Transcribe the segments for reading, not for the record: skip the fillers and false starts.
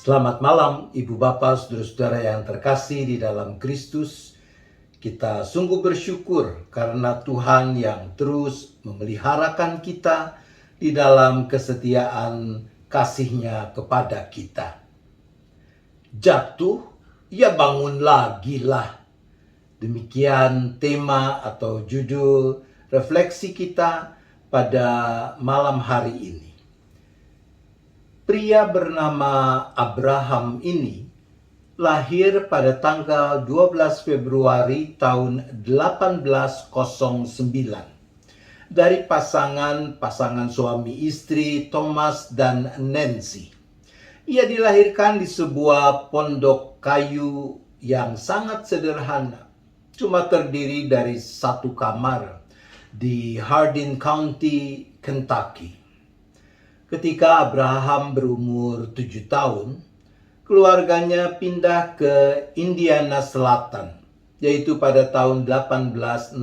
Selamat malam Ibu Bapak, Saudara-saudara yang terkasih di dalam Kristus. Kita sungguh bersyukur karena Tuhan yang terus memeliharakan kita di dalam kesetiaan kasih-Nya kepada kita. Jatuh, ya bangun lagi lah. Demikian tema atau judul refleksi kita pada malam hari ini. Pria bernama Abraham ini lahir pada tanggal 12 Februari tahun 1809 dari pasangan suami istri Thomas dan Nancy. Ia dilahirkan di sebuah pondok kayu yang sangat sederhana, cuma terdiri dari satu kamar di Hardin County, Kentucky. Ketika Abraham berumur 7 tahun, keluarganya pindah ke Indiana Selatan, yaitu pada tahun 1816.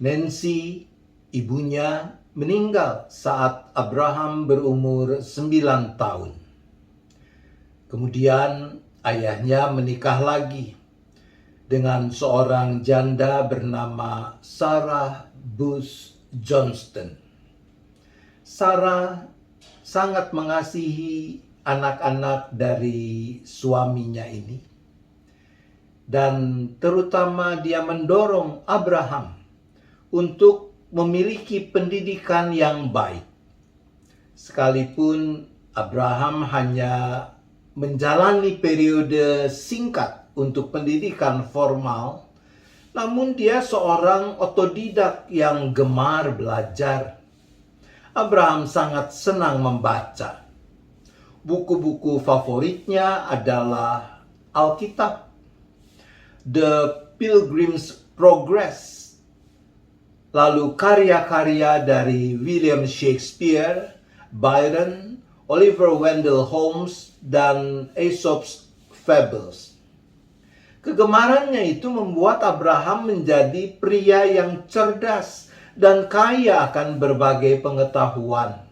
Nancy, ibunya, meninggal saat Abraham berumur 9 tahun. Kemudian ayahnya menikah lagi dengan seorang janda bernama Sarah Bush Johnston. Sarah sangat mengasihi anak-anak dari suaminya ini. Dan terutama dia mendorong Abraham untuk memiliki pendidikan yang baik. Sekalipun Abraham hanya menjalani periode singkat untuk pendidikan formal, namun dia seorang otodidak yang gemar belajar. Abraham sangat senang membaca. Buku-buku favoritnya adalah Alkitab, The Pilgrim's Progress, lalu karya-karya dari William Shakespeare, Byron, Oliver Wendell Holmes, dan Aesop's Fables. Kegemarannya itu membuat Abraham menjadi pria yang cerdas dan kaya akan berbagai pengetahuan.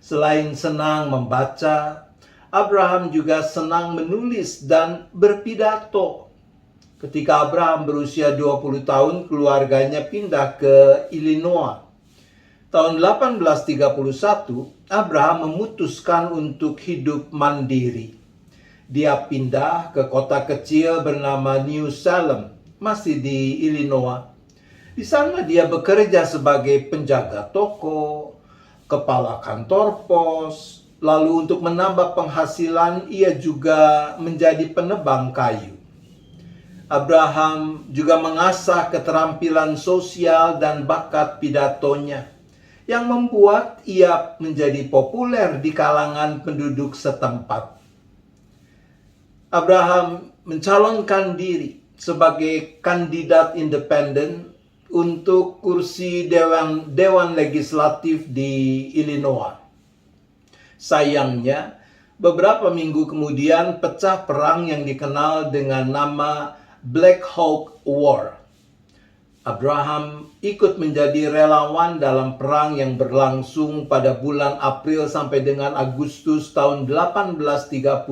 Selain senang membaca, Abraham juga senang menulis dan berpidato. Ketika Abraham berusia 20 tahun, keluarganya pindah ke Illinois. Tahun 1831, Abraham memutuskan untuk hidup mandiri. Dia pindah ke kota kecil bernama New Salem, masih di Illinois. Di sana dia bekerja sebagai penjaga toko, kepala kantor pos, lalu untuk menambah penghasilan ia juga menjadi penebang kayu. Abraham juga mengasah keterampilan sosial dan bakat pidatonya yang membuat ia menjadi populer di kalangan penduduk setempat. Abraham mencalonkan diri sebagai kandidat independen untuk kursi Dewan Legislatif di Illinois. Sayangnya, beberapa minggu kemudian pecah perang yang dikenal dengan nama Black Hawk War. Abraham ikut menjadi relawan dalam perang yang berlangsung pada bulan April sampai dengan Agustus tahun 1832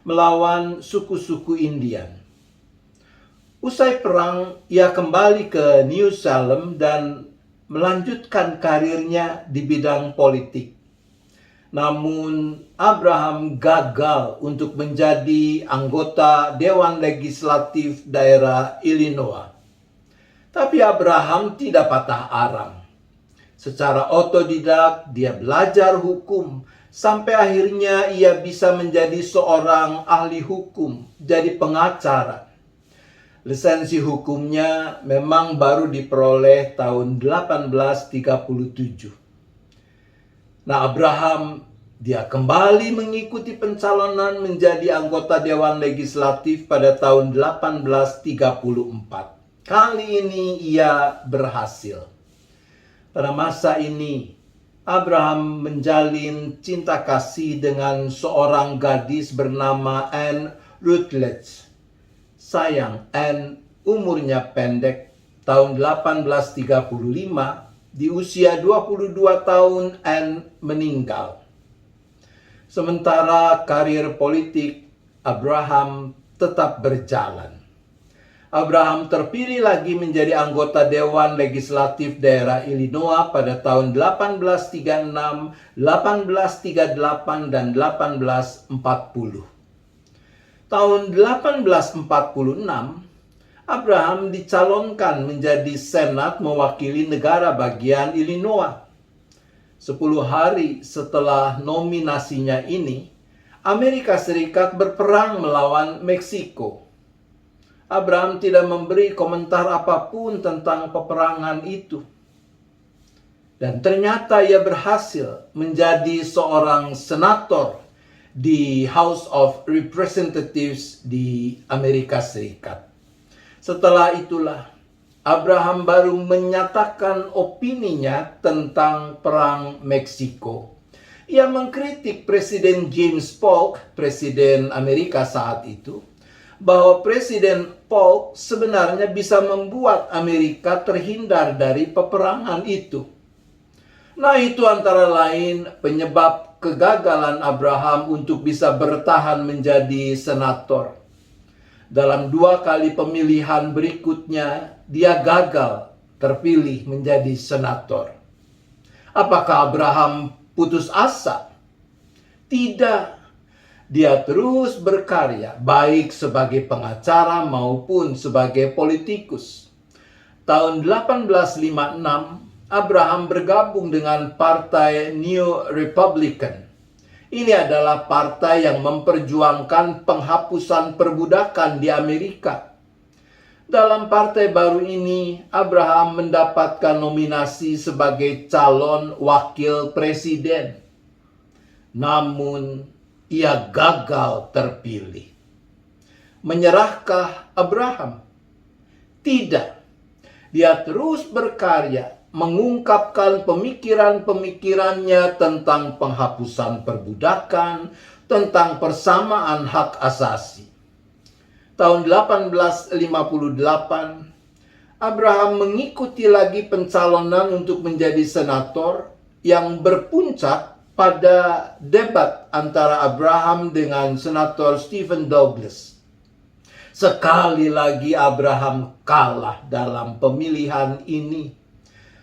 melawan suku-suku Indian. Usai perang, ia kembali ke New Salem dan melanjutkan karirnya di bidang politik. Namun, Abraham gagal untuk menjadi anggota Dewan Legislatif daerah Illinois. Tapi Abraham tidak patah arang. Secara otodidak, dia belajar hukum, sampai akhirnya ia bisa menjadi seorang ahli hukum, jadi pengacara. Lisensi hukumnya memang baru diperoleh tahun 1837. Nah, Abraham dia kembali mengikuti pencalonan menjadi anggota Dewan Legislatif pada tahun 1834. Kali ini ia berhasil. Pada masa ini, Abraham menjalin cinta kasih dengan seorang gadis bernama Anne Rutledge. Sayang, Anne umurnya pendek. Tahun 1835, di usia 22 tahun, Anne meninggal. Sementara karir politik Abraham tetap berjalan. Abraham terpilih lagi menjadi anggota Dewan Legislatif Daerah Illinois pada tahun 1836, 1838, dan 1840. Tahun 1846, Abraham dicalonkan menjadi Senat mewakili negara bagian Illinois. 10 hari setelah nominasinya ini, Amerika Serikat berperang melawan Meksiko. Abraham tidak memberi komentar apapun tentang peperangan itu. Dan ternyata ia berhasil menjadi seorang senator di House of Representatives di Amerika Serikat. Setelah itulah, Abraham baru menyatakan opininya tentang perang Meksiko. Ia mengkritik Presiden James Polk, Presiden Amerika saat itu, bahwa Presiden Polk sebenarnya bisa membuat Amerika terhindar dari peperangan itu. Nah, itu antara lain penyebab kegagalan Abraham untuk bisa bertahan menjadi senator. Dalam 2 kali pemilihan berikutnya, dia gagal terpilih menjadi senator. Apakah Abraham putus asa? Tidak. Dia terus berkarya, baik sebagai pengacara maupun sebagai politikus. Tahun 1856, Abraham bergabung dengan Partai New Republican. Ini adalah partai yang memperjuangkan penghapusan perbudakan di Amerika. Dalam partai baru ini, Abraham mendapatkan nominasi sebagai calon wakil presiden. Namun, ia gagal terpilih. Menyerahkah Abraham? Tidak. Dia terus berkarya, mengungkapkan pemikiran-pemikirannya tentang penghapusan perbudakan, tentang persamaan hak asasi. Tahun 1858, Abraham mengikuti lagi pencalonan untuk menjadi senator yang berpuncak pada debat antara Abraham dengan Senator Stephen Douglas. Sekali lagi Abraham kalah dalam pemilihan ini.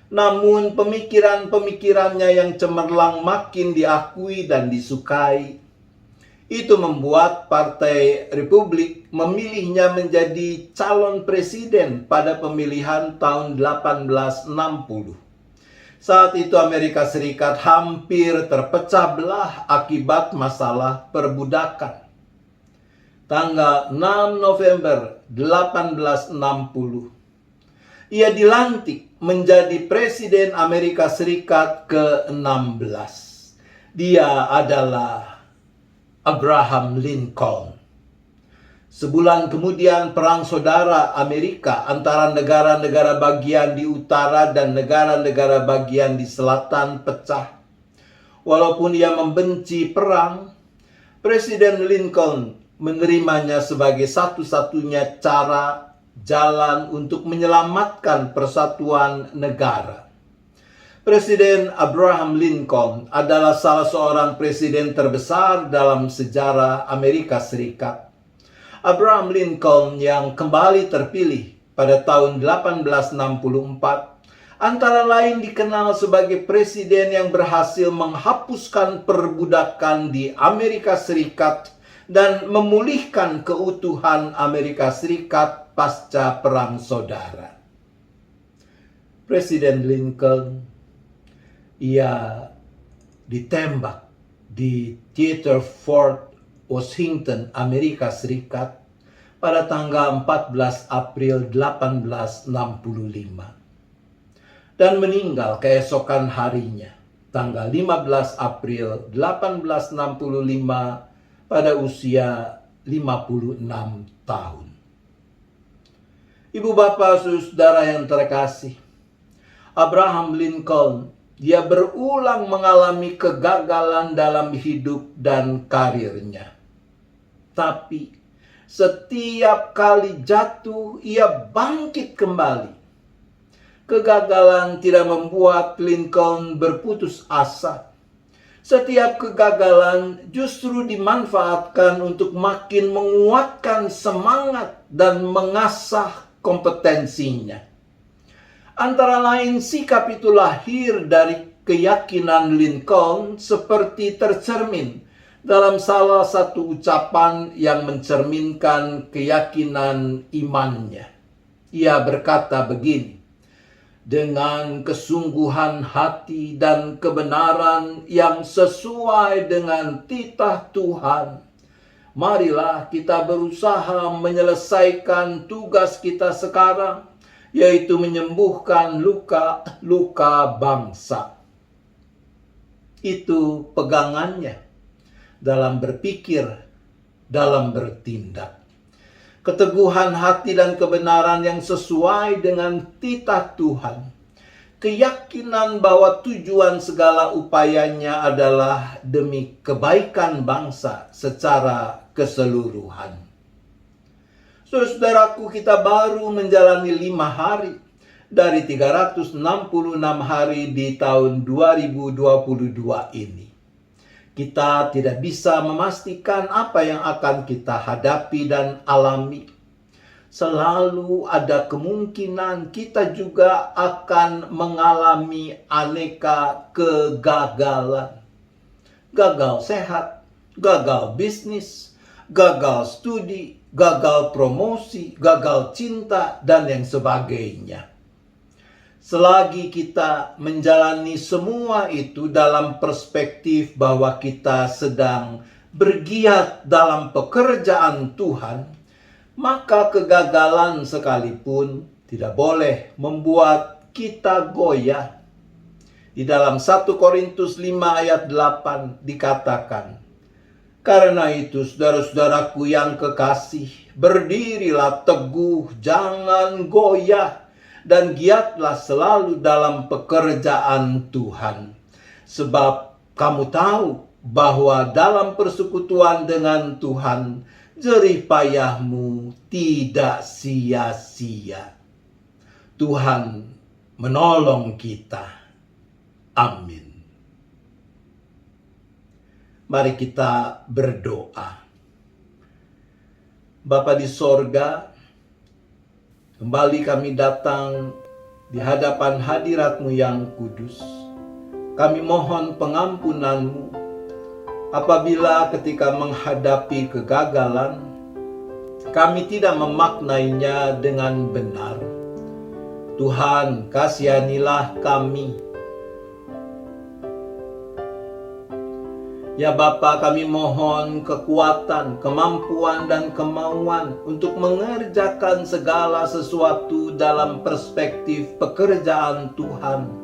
Namun pemikiran-pemikirannya yang cemerlang makin diakui dan disukai. Itu membuat Partai Republik memilihnya menjadi calon presiden pada pemilihan tahun 1860. Saat itu Amerika Serikat hampir terpecah belah akibat masalah perbudakan. Tanggal 6 November 1860, ia dilantik menjadi Presiden Amerika Serikat ke-16. Dia adalah Abraham Lincoln. Sebulan kemudian perang saudara Amerika antara negara-negara bagian di utara dan negara-negara bagian di selatan pecah. Walaupun ia membenci perang, Presiden Lincoln menerimanya sebagai satu-satunya cara jalan untuk menyelamatkan persatuan negara. Presiden Abraham Lincoln adalah salah seorang presiden terbesar dalam sejarah Amerika Serikat. Abraham Lincoln yang kembali terpilih pada tahun 1864 antara lain dikenal sebagai presiden yang berhasil menghapuskan perbudakan di Amerika Serikat dan memulihkan keutuhan Amerika Serikat pasca Perang Saudara. Presiden Lincoln, ia ditembak di Theater Fort Washington, Amerika Serikat pada tanggal 14 April 1865 dan meninggal keesokan harinya tanggal 15 April 1865 pada usia 56 tahun. Ibu bapak saudara yang terkasih, Abraham Lincoln, dia berulang mengalami kegagalan dalam hidup dan karirnya. Tapi setiap kali jatuh, ia bangkit kembali. Kegagalan tidak membuat Lincoln berputus asa. Setiap kegagalan justru dimanfaatkan untuk makin menguatkan semangat dan mengasah kompetensinya. Antara lain, sikap itu lahir dari keyakinan Lincoln seperti tercermin dalam salah satu ucapan yang mencerminkan keyakinan imannya. Ia berkata begini, "Dengan kesungguhan hati dan kebenaran yang sesuai dengan titah Tuhan, marilah kita berusaha menyelesaikan tugas kita sekarang, yaitu menyembuhkan luka-luka bangsa." Itu pegangannya dalam berpikir, dalam bertindak. Keteguhan hati dan kebenaran yang sesuai dengan titah Tuhan. Keyakinan bahwa tujuan segala upayanya adalah demi kebaikan bangsa secara keseluruhan. Saudaraku, kita baru menjalani 5 hari dari 366 hari di tahun 2022 ini. Kita tidak bisa memastikan apa yang akan kita hadapi dan alami. Selalu ada kemungkinan kita juga akan mengalami aneka kegagalan. Gagal sehat, gagal bisnis, gagal studi, gagal promosi, gagal cinta, dan yang sebagainya. Selagi kita menjalani semua itu dalam perspektif bahwa kita sedang bergiat dalam pekerjaan Tuhan, maka kegagalan sekalipun tidak boleh membuat kita goyah. Di dalam 1 Korintus 5 ayat 8 dikatakan, "Karena itu saudara-saudaraku yang kekasih, berdirilah teguh, jangan goyah, dan giatlah selalu dalam pekerjaan Tuhan. Sebab kamu tahu bahwa dalam persekutuan dengan Tuhan, jerih payahmu tidak sia-sia." Tuhan menolong kita. Amin. Mari kita berdoa. Bapa di sorga, kembali kami datang di hadapan hadirat-Mu yang kudus. Kami mohon pengampunan-Mu apabila ketika menghadapi kegagalan, kami tidak memaknainya dengan benar. Tuhan, kasihanilah kami. Ya Bapa, kami mohon kekuatan, kemampuan, dan kemauan untuk mengerjakan segala sesuatu dalam perspektif pekerjaan Tuhan,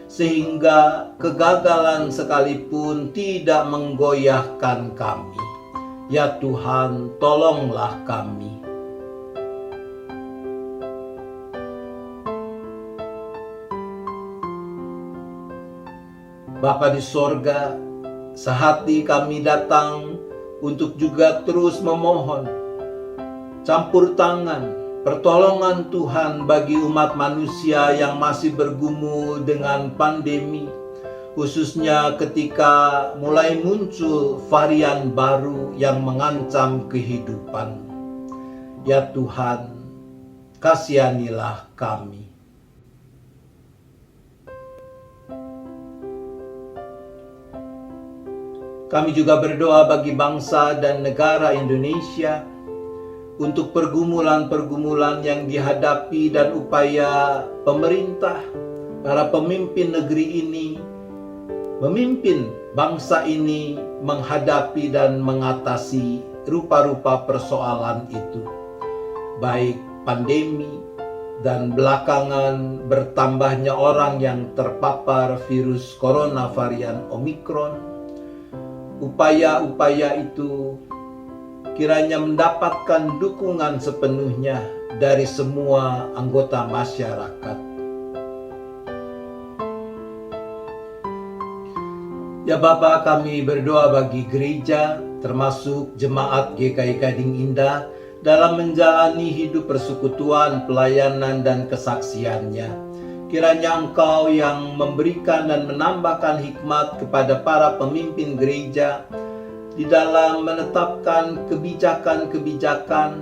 sehingga kegagalan sekalipun tidak menggoyahkan kami. Ya Tuhan, tolonglah kami. Bapa di sorga, sehati kami datang untuk juga terus memohon campur tangan, pertolongan Tuhan bagi umat manusia yang masih bergumul dengan pandemi, khususnya ketika mulai muncul varian baru yang mengancam kehidupan. Ya Tuhan, kasihanilah kami. Kami juga berdoa bagi bangsa dan negara Indonesia untuk pergumulan-pergumulan yang dihadapi dan upaya pemerintah, para pemimpin negeri ini, memimpin bangsa ini menghadapi dan mengatasi rupa-rupa persoalan itu. Baik pandemi dan belakangan bertambahnya orang yang terpapar virus corona varian Omikron. Upaya-upaya itu kiranya mendapatkan dukungan sepenuhnya dari semua anggota masyarakat. Ya Bapa, kami berdoa bagi gereja, termasuk jemaat GKI Gading Indah, dalam menjalani hidup persekutuan, pelayanan, dan kesaksiannya. Kiranya Engkau yang memberikan dan menambahkan hikmat kepada para pemimpin gereja di dalam menetapkan kebijakan-kebijakan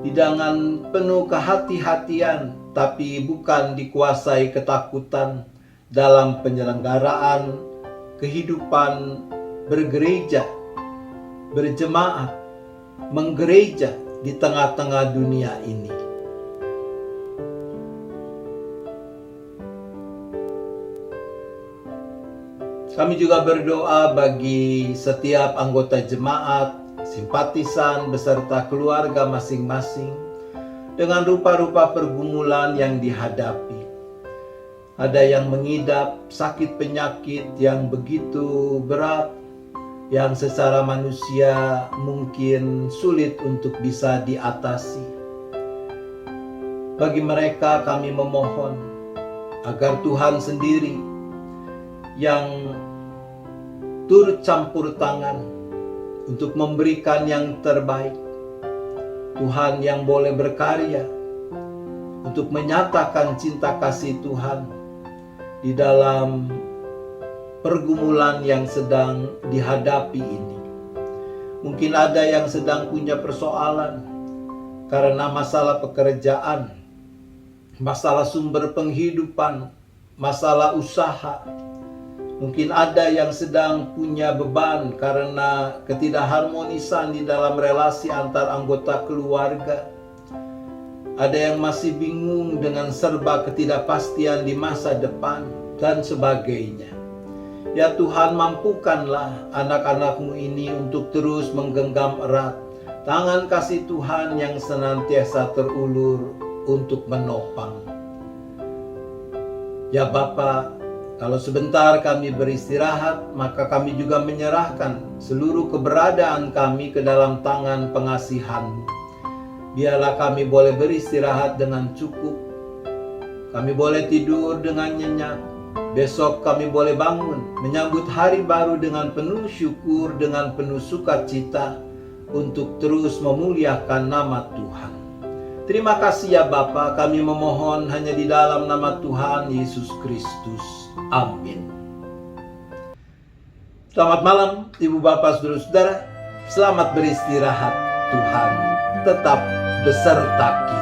dengan penuh kehati-hatian, tapi bukan dikuasai ketakutan dalam penyelenggaraan kehidupan bergereja, berjemaat, menggereja di tengah-tengah dunia ini. Kami juga berdoa bagi setiap anggota jemaat, simpatisan, beserta keluarga masing-masing dengan rupa-rupa pergumulan yang dihadapi. Ada yang mengidap sakit penyakit yang begitu berat, yang secara manusia mungkin sulit untuk bisa diatasi. Bagi mereka kami memohon agar Tuhan sendiri yang turut campur tangan untuk memberikan yang terbaik. Tuhan yang boleh berkarya untuk menyatakan cinta kasih Tuhan di dalam pergumulan yang sedang dihadapi ini. Mungkin ada yang sedang punya persoalan karena masalah pekerjaan, masalah sumber penghidupan, masalah usaha. Mungkin ada yang sedang punya beban karena ketidakharmonisan di dalam relasi antar anggota keluarga. Ada yang masih bingung dengan serba ketidakpastian di masa depan dan sebagainya. Ya Tuhan, mampukanlah anak-anak-Mu ini untuk terus menggenggam erat tangan kasih Tuhan yang senantiasa terulur untuk menopang. Ya Bapa, kalau sebentar kami beristirahat, maka kami juga menyerahkan seluruh keberadaan kami ke dalam tangan pengasihan-Mu. Biarlah kami boleh beristirahat dengan cukup, kami boleh tidur dengan nyenyak, besok kami boleh bangun, menyambut hari baru dengan penuh syukur, dengan penuh sukacita, untuk terus memuliakan nama Tuhan. Terima kasih ya Bapa, kami memohon hanya di dalam nama Tuhan Yesus Kristus. Amin. Selamat malam Ibu Bapak Saudara-saudara. Selamat beristirahat. Tuhan tetap beserta kita.